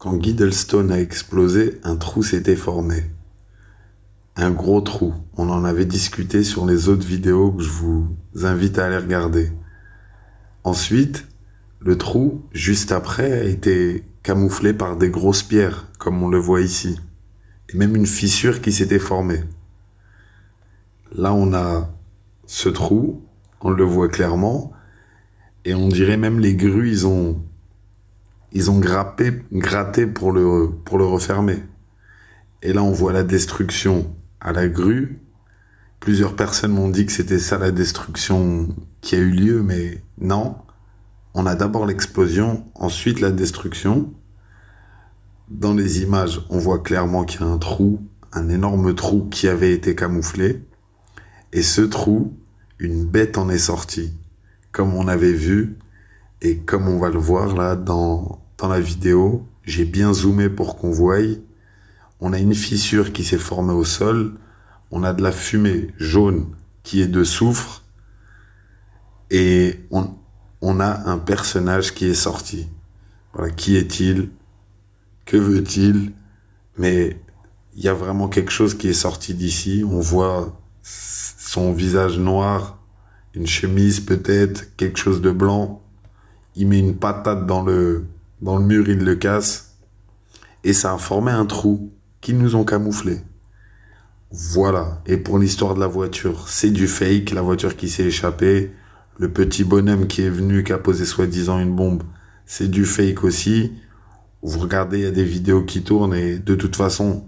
Quand Giddlestone a explosé, un trou s'était formé. Un gros trou. On en avait discuté sur les autres vidéos que je vous invite à aller regarder. Ensuite, le trou, juste après, a été camouflé par des grosses pierres, comme on le voit ici. Et même une fissure qui s'était formée. Là, on a ce trou, on le voit clairement, et on dirait même les grues, ils ont gratté pour le refermer. Et là, on voit la destruction à la grue. Plusieurs personnes m'ont dit que c'était ça la destruction qui a eu lieu, mais non. On a d'abord l'explosion, ensuite la destruction. Dans les images, on voit clairement qu'il y a un trou, un énorme trou qui avait été camouflé. Et ce trou, une bête en est sortie, comme on avait vu et comme on va le voir là dans la vidéo. J'ai bien zoomé pour qu'on voie. On a une fissure qui s'est formée au sol. On a de la fumée jaune qui est de soufre. Et on a un personnage qui est sorti. Voilà, qui est-il? Que veut-il? Mais il y a vraiment quelque chose qui est sorti d'ici. On voit son visage noir, une chemise peut-être, quelque chose de blanc. Il met une patate dans le mur, il le casse. Et ça a formé un trou qu'ils nous ont camouflé. Voilà. Et pour l'histoire de la voiture, c'est du fake, la voiture qui s'est échappée. Le petit bonhomme qui est venu, qui a posé soi-disant une bombe, c'est du fake aussi. Vous regardez, il y a des vidéos qui tournent et de toute façon,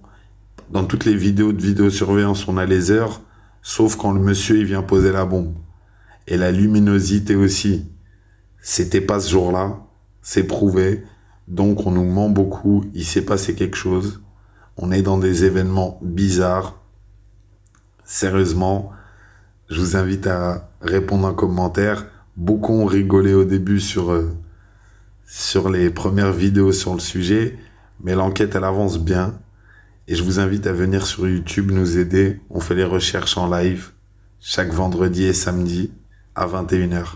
dans toutes les vidéos de vidéosurveillance, on a les heures, sauf quand le monsieur il vient poser la bombe. Et la luminosité aussi, c'était pas ce jour-là, c'est prouvé. Donc on nous ment beaucoup, il s'est passé quelque chose. On est dans des événements bizarres. Sérieusement, je vous invite à répondre en commentaire. Beaucoup ont rigolé au début sur les premières vidéos sur le sujet, mais l'enquête, elle avance bien. Et je vous invite à venir sur YouTube nous aider. On fait les recherches en live chaque vendredi et samedi à 21h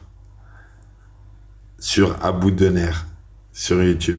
sur Abou Dener sur YouTube.